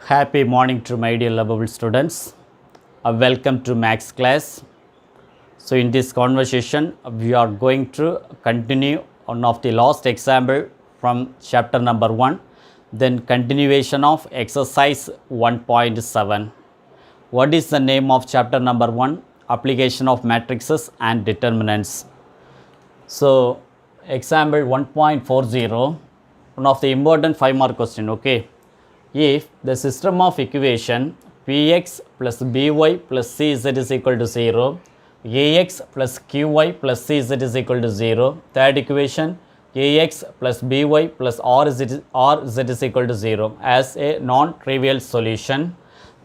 Happy morning to my dear lovable students. Welcome to Max class. So in this conversation, we are going to continue one of the last example from chapter number 1, then continuation of exercise 1.7. What is the name of chapter number 1? Application of matrices and determinants. So example 1.40, one of the important 5-mark question, okay. If the system of equation Px plus By plus Cz is equal to 0, Ax plus Qy plus Cz is equal to 0, third equation Ax plus By plus Rz is equal to 0 as a non-trivial solution,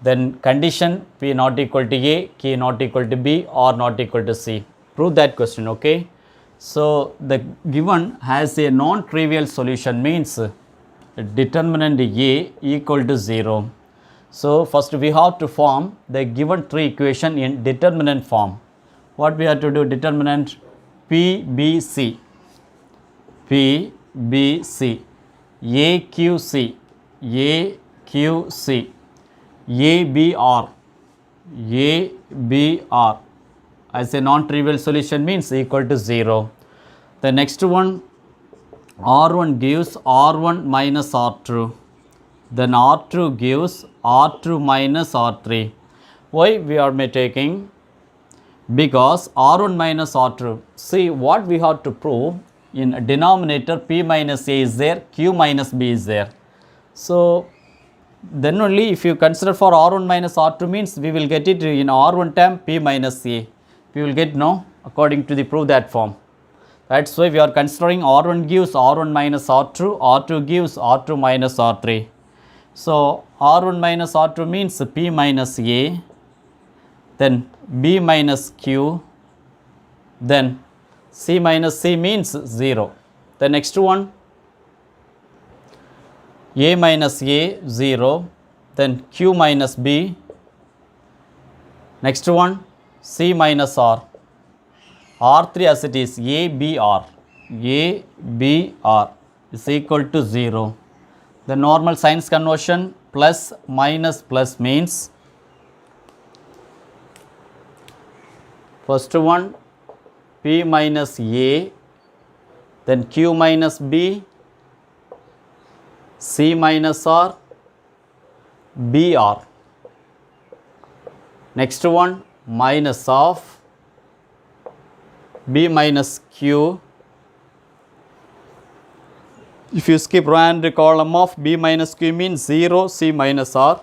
then condition P not equal to A, Q not equal to B or not equal to C. Prove that question, okay. So the given has a non-trivial solution means determinant A equal to 0. So first we have to form the given three equation in determinant form. What we have to do? Determinant PBC, PBC, AQC, AQC, ABR, ABR as a non-trivial solution means equal to 0. The next one, R1 gives R1 minus R2, then R2 gives R2 minus R3. Why we are taking? Because R1 minus R2. See what we have to prove in denominator P minus A is there, Q minus B is there. So then only if you consider for R1 minus R2 means we will get it in R1 term P minus A. We will get no according to the prove that form. That's why we are considering R1 gives R1 minus R2, R2 gives R2 minus R3. So R1 minus R2 means P minus A, then B minus Q, then C minus C means 0. The next one, A minus A 0, then Q minus B, next one C minus R, R3 as it is ABR, ABR is equal to 0. The normal signs conversion plus minus plus means first one P minus A, then Q minus B, C minus R, BR. Next one minus of B minus Q. If you skip row and column of B minus Q means 0, C minus R,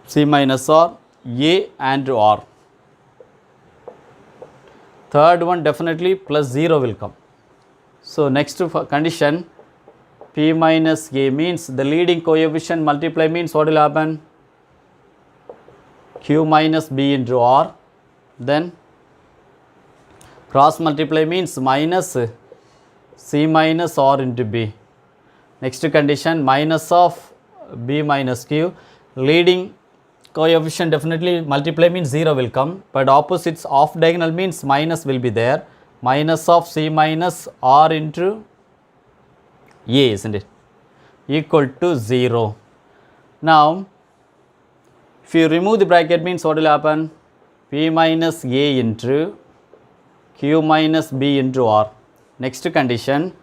C minus R, A and R. Third one definitely plus 0 will come. So next condition P minus A means the leading coefficient multiply means what will happen? Q minus B into R, then cross multiply means minus C minus R into B. Next condition minus of B minus Q, leading coefficient definitely multiply means 0 will come, but opposites off diagonal means minus will be there, minus of C minus R into A, isn't it, equal to 0. Now if you remove the bracket means what will happen? P minus A into Q minus B into R. Next condition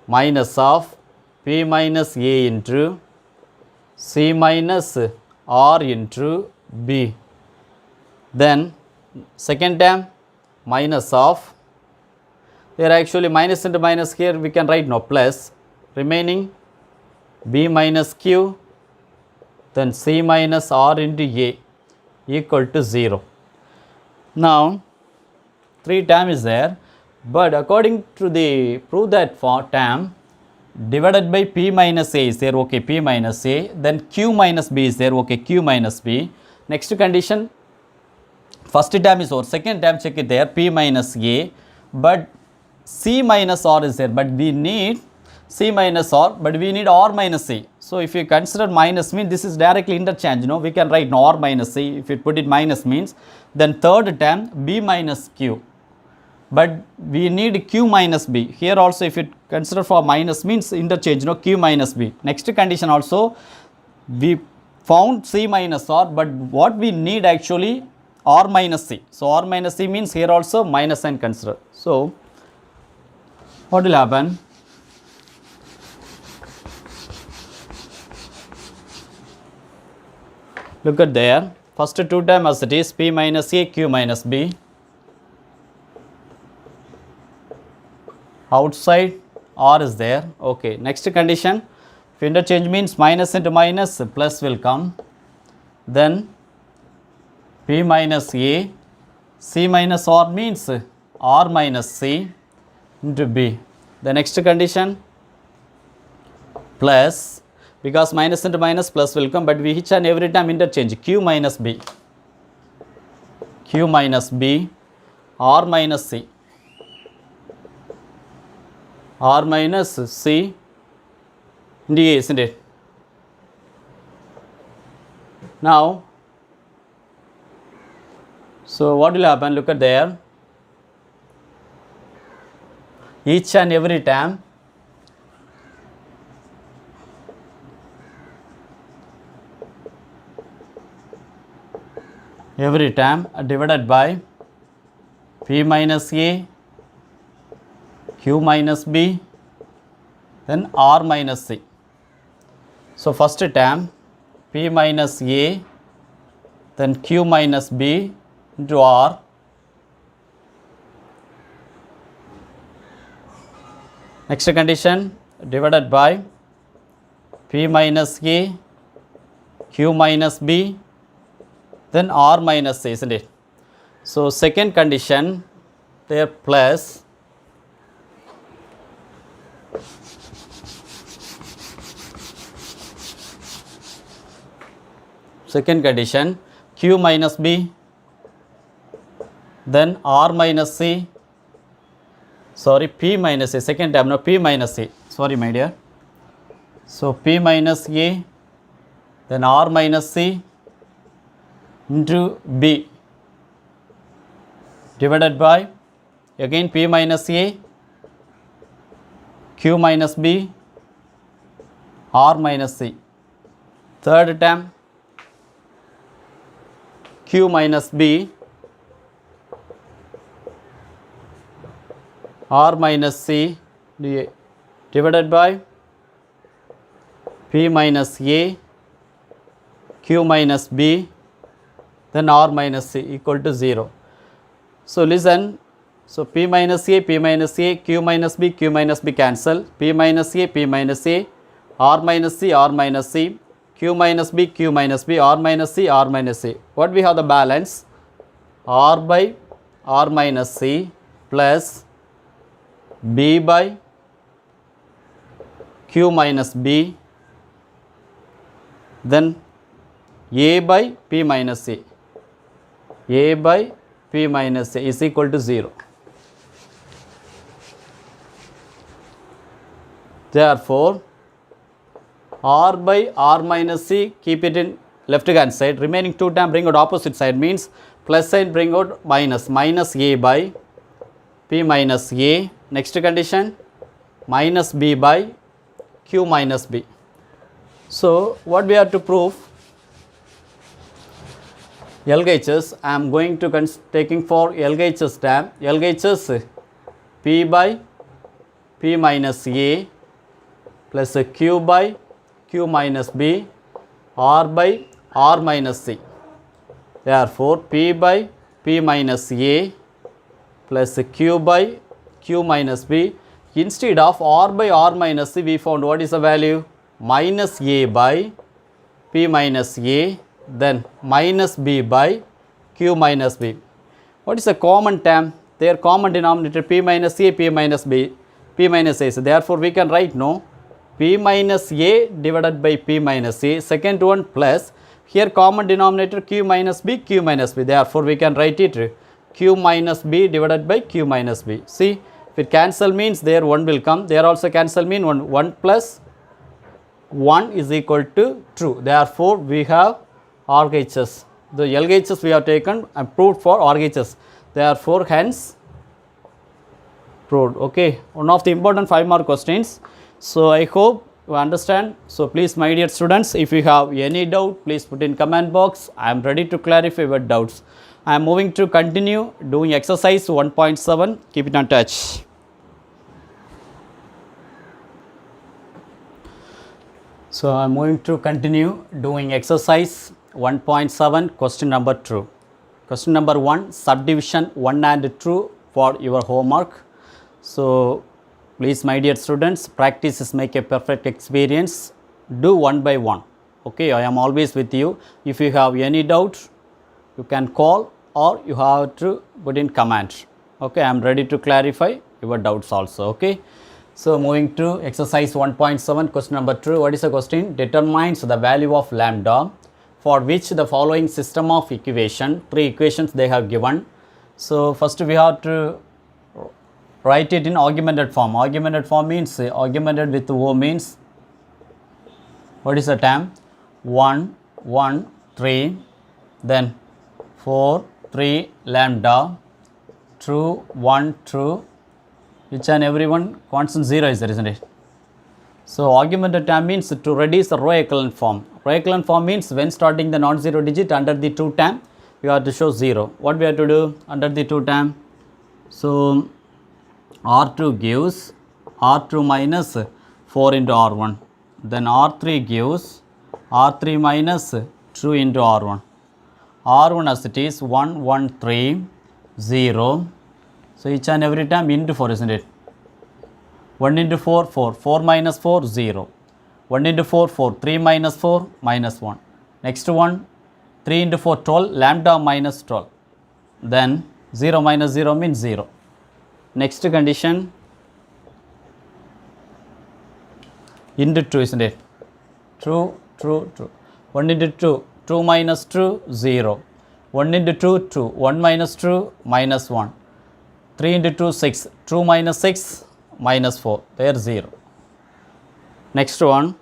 minus of P minus A into C minus R into B. Then second term minus of, here actually minus into minus, here we can write no plus, remaining B minus Q, then C minus R into A equal to 0. Now 3 term is there, but according to the prove that for term divided by P minus A is there, okay, P minus A, then Q minus B is there, okay, Q minus B. Next condition first term is over, second term check it there, P minus A, but C minus R is there, but we need C minus R, but we need R minus C. So if you consider minus means this is directly interchange, we can write R minus C. If you put it minus means, then third term B minus Q, but we need Q minus B. Here also if you consider for minus means interchange, Q minus B. Next condition also We found C minus R, but what we need actually R minus C. So R minus C means here also minus sign consider. So what will happen? Look at there. First two term as it is P minus A, Q minus B. Outside R is there. Okay. Next condition. If interchange means minus into minus, plus will come. Then P minus A, C minus R means R minus C into B. The next condition, plus, because minus into minus plus will come, but we each and every time interchange Q minus B, Q minus B, R minus C, R minus C into A, isn't it? Now, so what will happen? Look at there. Each and every time divided by P minus A, Q minus B, then R minus C. So first term P minus A, then Q minus B into R, next condition divided by P minus A, Q minus B, then R minus C, isn't it? So second condition there plus second condition Q minus B, then R minus C, sorry P minus A, second term, no P minus A, sorry my dear. So P minus A, then R minus C into B divided by again P minus A, Q minus B, R minus C. Third term Q minus B, R minus C divided by P minus A, Q minus B, then R minus C equal to 0. So listen, so P minus A, Q minus B, Q minus B cancel, P minus A, R minus C, Q minus B, R minus C. What we have the balance? R by R minus C plus B by Q minus B, then A by P minus A. A by P minus A is equal to 0. Therefore, R by R minus C, keep it in left hand side, remaining two term bring out opposite side, means plus sign bring out minus, minus A by P minus A. Next condition minus B by Q minus B. So what we have to prove? LHS, I am going to taking for LHS term. LHS P by P minus A plus Q by Q minus B, R by R minus C. Therefore, P by P minus A plus Q by Q minus B. Instead of R by R minus C, we found what is the value? Minus A by P minus A, then minus B by Q minus B. What is the common term? Their common denominator P minus A, P minus B, P minus A. So therefore, we can write no P minus A divided by P minus A. Second one plus here common denominator Q minus B, Q minus B. Therefore, we can write it Q minus B divided by Q minus B. See, if it cancel means there 1 will come. There also cancel mean 1 plus 1 is equal to true. Therefore, we have RHS. The LHS we have taken and proved for RHS. Therefore, hence proved. Okay, one of the important 5 mark questions. So I hope You understand? So please, my dear students, if you have any doubt, please put in comment box. I am ready to clarify your doubts. I am moving to continue doing exercise 1.7. Keep it on touch. So I am moving to continue doing exercise 1.7, question number 2. Question number 1, subdivision 1 and 2 for your homework. So please, my dear students, practice is make a perfect experience. Do one by one. Okay, I am always with you. If you have any doubt, you can call or you have to put in comment. Okay, I am ready to clarify your doubts also. Okay, so moving to exercise 1.7, question number 2. What is the question? Determines the value of lambda for which the following system of equation, 3 equations they have given. So first we have to write it in augmented form. Augmented form means, augmented with O means, what is the term? 1, 1, 3, then 4, 3, lambda, 2, 1, 2, each and every one constant 0 is there, isn't it? So augmented term means to reduce the row echelon form. Row echelon form means when starting the non-zero digit under the 2 term, you have to show 0. What we have to do under the 2 term? So R2 gives R2 minus 4 into R1. Then R3 gives R3 minus 2 into R1. R1 as it is 1, 1, 3, 0. So each and every time into 4, isn't it? 1 into 4, 4. 4 minus 4, 0. 1 into 4, 4. 3 minus 4, minus 1. Next one, 3 into 4, 12. Lambda minus 12. Then 0 minus 0 means 0. Next condition, into 2, isn't it? True, true, true. 1 into 2, 2 minus 2, 0. 1 into 2, 2. 1 minus 2, minus 1. 3 into 2, 6. 2 minus 6, minus 4. There 0. Next one.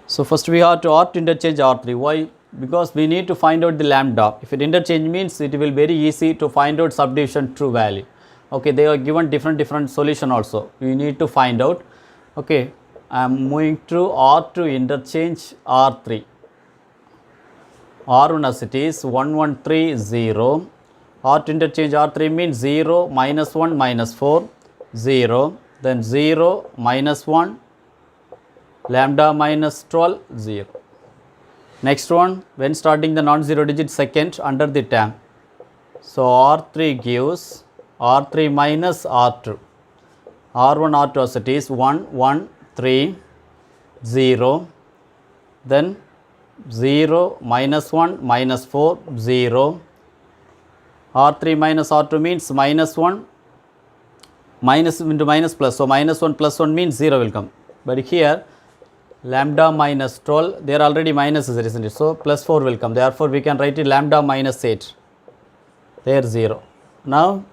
So first we have to interchange R3. Why? Because we need to find out the lambda. If it interchange means it will very easy to find out subdivision true value. Okay, they are given different solution also. We need to find out. Okay, I am moving to R2 interchange R3. R1 as it is 1, 1, 3, 0. R2 interchange R3 means 0, minus 1, minus 4, 0. Then 0, minus 1, lambda minus 12, 0. Next one, when starting the non-zero digit second under the term. So R3 gives R3 minus R2. R1, R2 as it is 1, 1, 3, 0. Then 0, minus 1, minus 4, 0. R3 minus R2 means minus 1, minus into minus plus. So minus 1 plus 1 means 0 will come. But here, lambda minus 12, there are already minuses, isn't it? So plus 4 will come. Therefore, we can write it lambda minus 8. There 0. Now,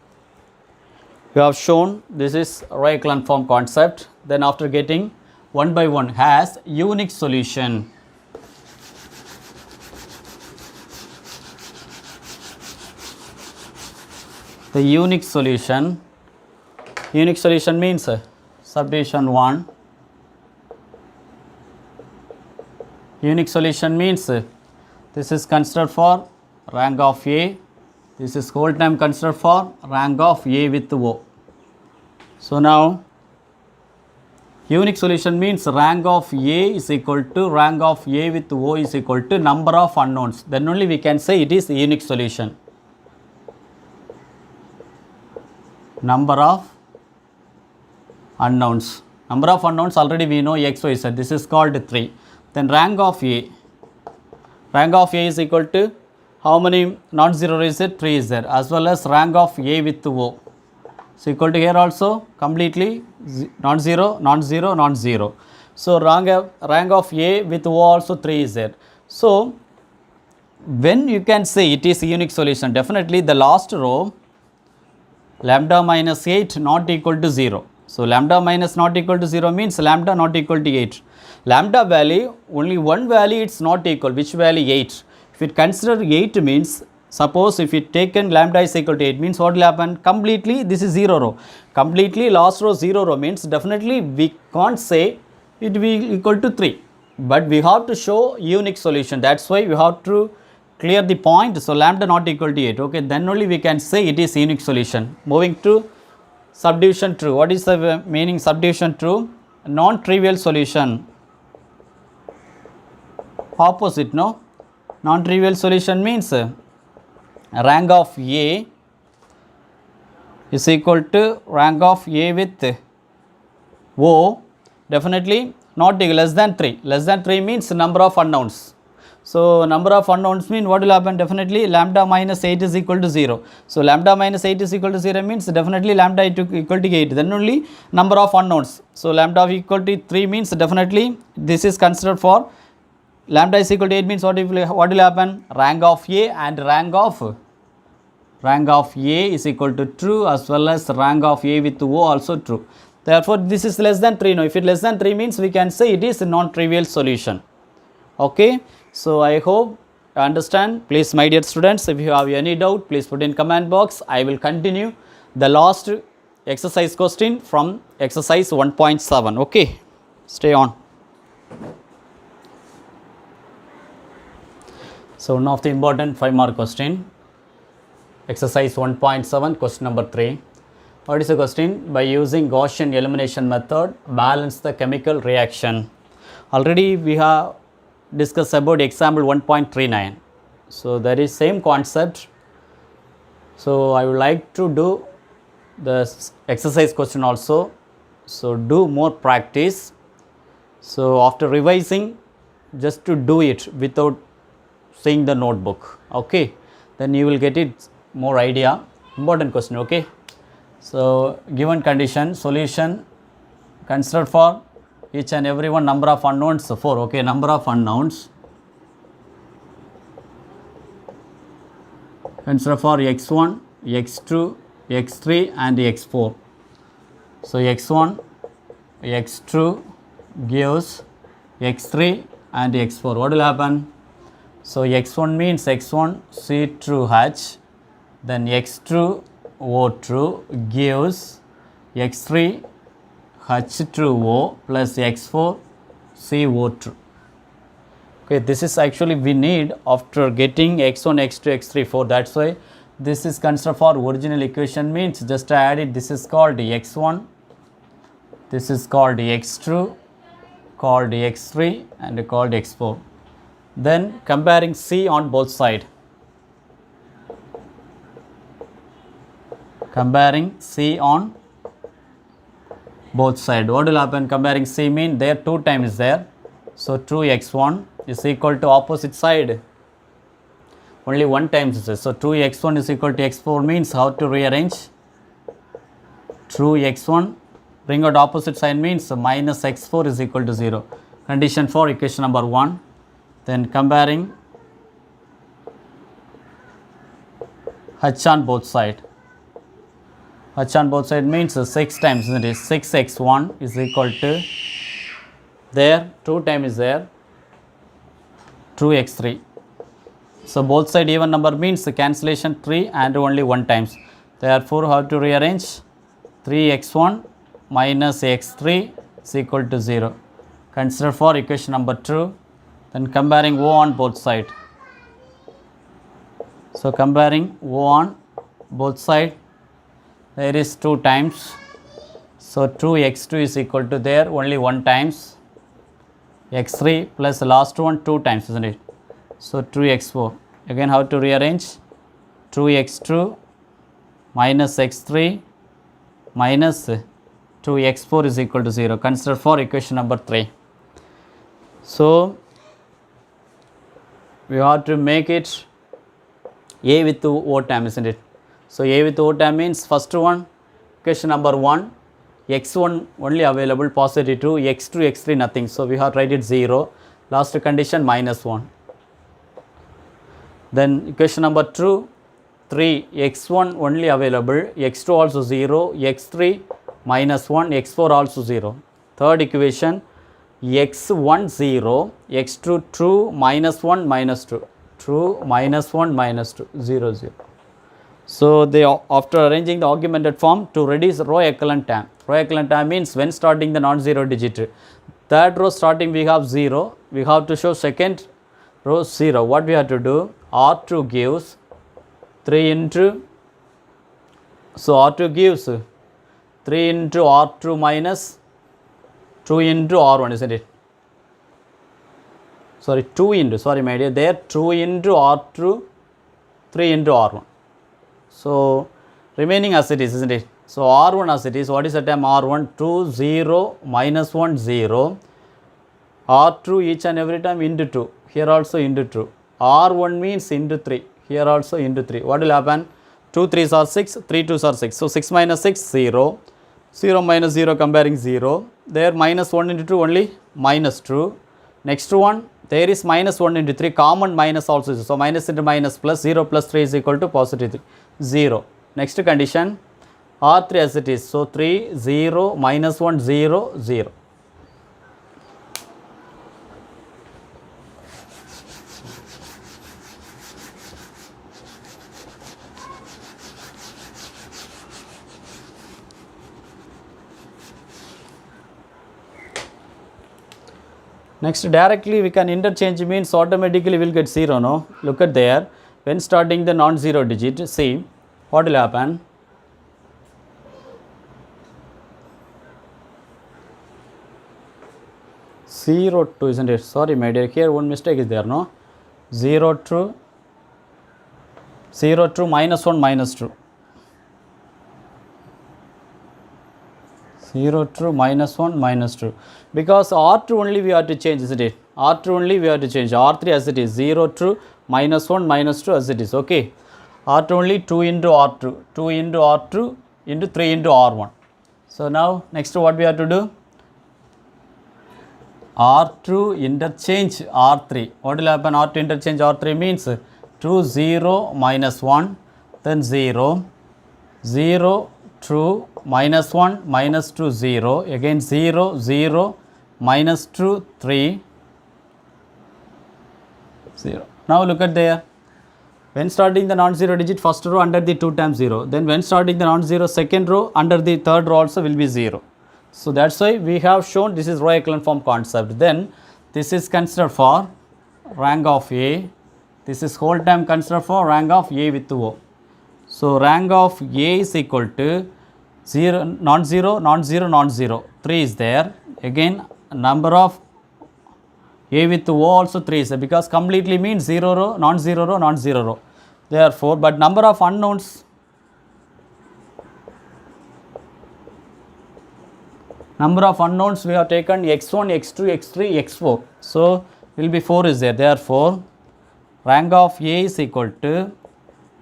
we have shown this is row echelon form concept. Then after getting one by one has unique solution. The unique solution means subdivision 1. Unique solution means this is considered for rank of A. This is whole time considered for rank of A with O. So now unique solution means rank of A is equal to rank of A with O is equal to number of unknowns. Then only we can say it is unique solution. Number of unknowns. Number of unknowns already we know x, y, z. This is called 3. Then rank of A. Rank of A is equal to how many non-zero is it? 3 is there. As well as rank of A with O. So equal to here also completely non-zero, non-zero, non-zero. So rank of A with O also 3 is there. So when you can say it is a unique solution, definitely the last row lambda minus 8 not equal to 0. So lambda minus not equal to 0 means lambda not equal to 8. Lambda value, only one value it's not equal. Which value? 8. If it consider 8 means Suppose if we taken lambda is equal to 8 means what will happen? Completely this is 0 row. Completely last row 0 row means definitely we can't say it will be equal to 3. But we have to show unique solution. That's why we have to clear the point. So lambda not equal to 8. Okay, then only we can say it is unique solution. Moving to subdivision true. What is the meaning subdivision true? Non-trivial solution. Opposite, no? Non-trivial solution means rank of A is equal to rank of A with O, definitely not less than 3. Less than 3 means number of unknowns. So number of unknowns mean what will happen? Definitely lambda minus 8 is equal to 0. So lambda minus 8 is equal to 0 means definitely lambda equal to 8. Then only number of unknowns. So lambda equal to 3 means definitely this is considered for lambda is equal to 8 means what will happen? Rank of A and rank of A is equal to true, as well as rank of A with O also true. Therefore this is less than 3. Now if it less than 3 means we can say it is a non-trivial solution. Okay, so I hope you understand. Please my dear students, if you have any doubt please put in comment box. I will continue the last exercise question from exercise 1.7. okay, stay on. So one of the important 5-mark question, exercise 1.7, question number 3. What is the question? By using Gaussian elimination method, balance the chemical reaction. Already we have discussed about example 1.39. So that is same concept. So I would like to do the exercise question also. So do more practice. So after revising, just to do it without seeing the notebook. Okay, then you will get it more idea. Important question. Okay, so given condition, solution, consider for each and every one number of unknowns 4. Okay, number of unknowns, consider for x1, x2, x3 and x4. So x1, x2 gives x3 and x4. What will happen? So x1 means x1 C true H, then x2 O true gives x3 H true O plus x4 C O true. Okay, this is actually we need after getting x1, x2, x3, 4. That's why this is considered for original equation means just add it. This is called x1, this is called x2, called x3 and called x4. Then comparing C on both sides. Comparing C on both sides. What will happen? Comparing C mean there 2 times is there. So 2x1 is equal to opposite side. Only 1 times is there. So 2x1 is equal to x4 means how to rearrange? 2x1 bring out opposite sign means minus x4 is equal to 0. Condition for equation number 1. Then comparing H on both sides. H on both sides means 6 times, isn't it? 6x1 is equal to there 2 times is there 2x3. So both side even number means cancellation 3 and only 1 times. Therefore how to rearrange? 3x1 minus x3 is equal to 0. Consider for equation number 2. Then comparing O on both sides. So comparing O on both sides, there is 2 times. So 2x2 is equal to there only 1 times. x3 plus the last one 2 times, isn't it? So 2x4. Again how to rearrange? 2x2 minus x3 minus 2x4 is equal to 0. Consider for equation number 3. So we have to make it A with O term, isn't it? So A with O term means first one, equation number 1, x1 only available, positive 2, x2, x3 nothing. So we have to write it 0. Last condition minus 1. Then equation number 2, 3, x1 only available, x2 also 0, x3 minus 1, x4 also 0. Third equation, x1 0, x2 2, minus 1 minus 2, true, minus 1, minus 2, 0, 0. So, they after arranging the augmented form to reduce row echelon term. Row echelon term means when starting the non-zero digit. Third row starting we have 0. We have to show second row 0. What we have to do? R2 gives 3 into, so R2 gives 3 into R2 minus 2 into R1, isn't it? Sorry, 2 into, sorry my dear, there 2 into R2, 3 into R1. So, remaining as it is, isn't it? So, R1 as it is, what is the term R1? 2, 0, minus 1, 0. R2 each and every time into 2, here also into 2. R1 means into 3, here also into 3. What will happen? 2 3s are 6, 3 2s are 6. So, 6 minus 6, 0. 0 minus 0 comparing 0. There minus 1 into 2 only minus 2. Next one, there is minus 1 into 3, common minus also is. So, minus into minus plus 0 plus 3 is equal to positive 3, 0. Next condition, R3 as it is. So, 3, 0, minus 1, 0, 0. Next, directly we can interchange means automatically we will get 0, no? Look at there, when starting the non-zero digit, see what will happen. Zero 2, isn't it? Sorry my dear, here one mistake is there, no? 0 2, 0 2, minus 1, minus 2. 0 2, minus 1, minus 2. Because R2 only we have to change, isn't it? R2 only we have to change. R3 as it is, 0 2, minus 1, minus 2 as it is, okay? R2 only 2 into R2, 2 into R2 into 3 into R1. So, now next what we have to do? R2 interchange R3. What will happen? R2 interchange R3 means 2 0 minus 1, then 0, 0 2, minus 1, minus 2, 0, again 0, 0, minus 2, 3, 0. Now look at there. When starting the non-zero digit, first row under the 2 times 0. Then when starting the non-zero second row, under the third row also will be 0. So that's why we have shown this is row echelon form concept. Then this is considered for rank of A. This is whole time considered for rank of A with O. So rank of A is equal to 0, non-zero, non-zero, non-zero. 3 is there. Again, number of A with O also 3 is there, because completely means 0 row, non-zero row, non-zero row. Therefore, but number of unknowns, we have taken x1, x2, x3, x4. So, will be 4 is there. Therefore, rank of A is equal to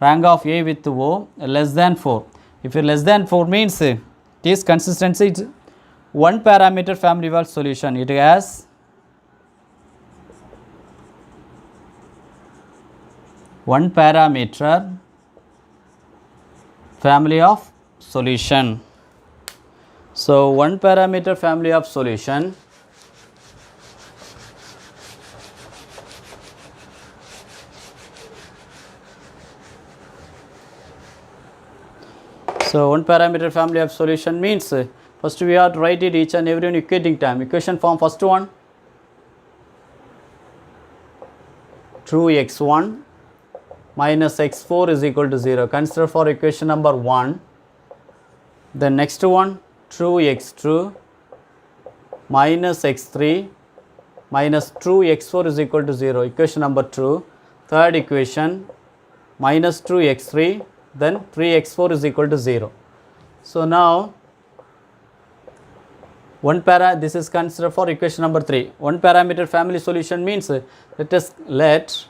rank of A with O less than 4. If you less than 4 means it is consistency, it's one parameter family of solution. It has one parameter family of solution. So, one parameter family of solution one parameter family of solution means first we have to write it each and every one equating time. Equation form, first one, true x1 minus x4 is equal to 0. Consider for equation number 1. The next one, true x2 minus x3 minus true x4 is equal to 0. Equation number 2. Third equation, minus 2 x3, then 3x4 is equal to 0. So, now this is considered for equation number 3. One parameter family solution means let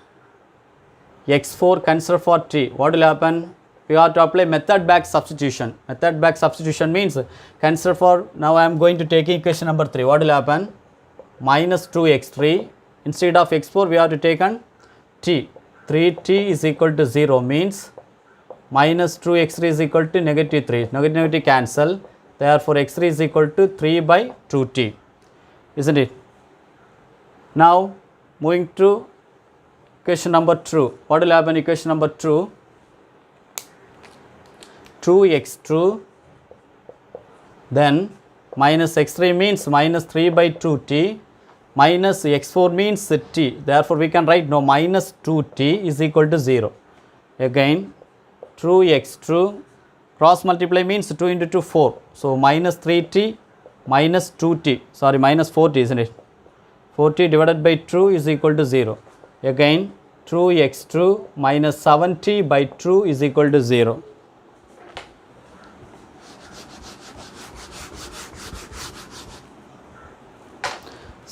x4 consider for t. What will happen? We have to apply method back substitution. Method back substitution means consider for, now I am going to take equation number 3. What will happen? Minus 2x3, instead of x4 we have to take on t. 3t is equal to 0 means minus 2x3 is equal to negative 3. Negative cancel. Therefore, x3 is equal to 3 by 2t, isn't it? Now, moving to equation number 2. What will happen equation number 2? 2x2 then minus x3 means minus 3 by 2t minus x4 means t. Therefore, we can write no minus 2t is equal to 0. Again 2x2 cross multiply means 2 into 2 4. So, minus 3t minus 2t, sorry minus 4t, isn't it? 4t divided by 2 is equal to 0. Again 2x2 minus 7t by 2 is equal to 0.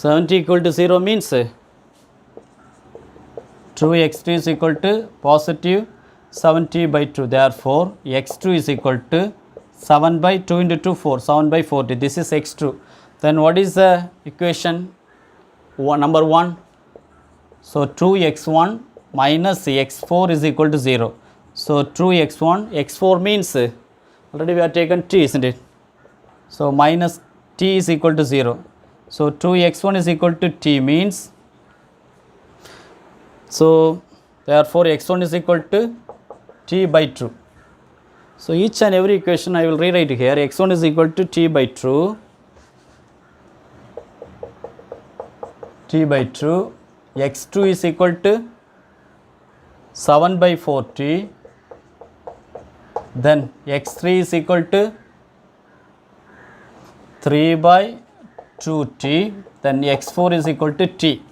T equal to 0 means 2x2 is equal to positive 7t by 2. Therefore, x2 is equal to 7 by 2 into 2 4, 7 by 40. This is x2. Then what is the equation number 1? So, 2x1 minus x4 is equal to 0. So, 2x1, x4 means already we have taken t, isn't it? So, minus t is equal to 0. So, 2x1 is equal to t means, so therefore, x1 is equal to t by 2. So, each and every equation I will rewrite here. x1 is equal to t by 2, x2 is equal to 7 by 4t, then x3 is equal to 3 by 2t, then x4 is equal to t.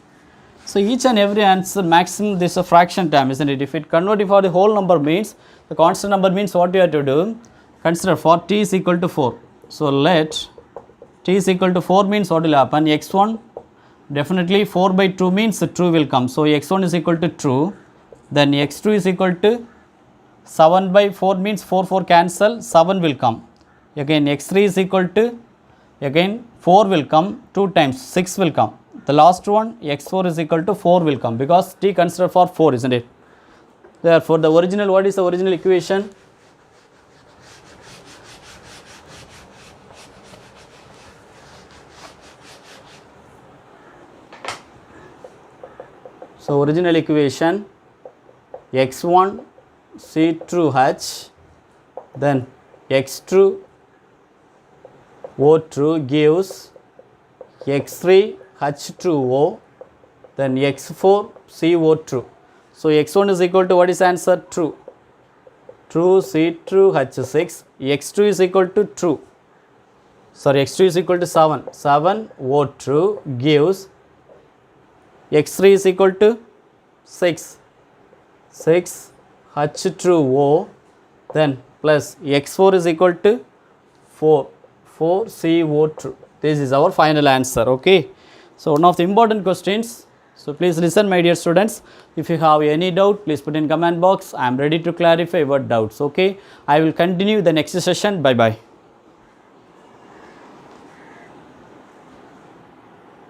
So, each and every answer maximum this is a fraction term, isn't it? If it convert for the whole number means, the constant number means what you have to do? Consider for t is equal to 4. So, let t is equal to 4 means what will happen? x1 definitely 4 by 2 means true will come. So, x1 is equal to true, then x2 is equal to 7 by 4 means 4 cancel, 7 will come. Again x3 is equal to, again 4 will come 2 times, 6 will come. The last one x4 is equal to 4 will come because t considered for 4, isn't it? Therefore, the original, what is the original equation? So, original equation x1 C2H then x2 O2 gives x3 H2O then x4 CO2. So, x1 is equal to what is answer? True. True C2H6, x2 is equal to true. Sorry, x2 is equal to 7. 7 O2 gives x3 is equal to 6. 6 H2O then plus x4 is equal to 4. 4 CO2. This is our final answer. Okay. So, one of the important questions. So, please listen my dear students. If you have any doubt, please put in comment box. I am ready to clarify your doubts. Okay. I will continue the next session. Bye bye.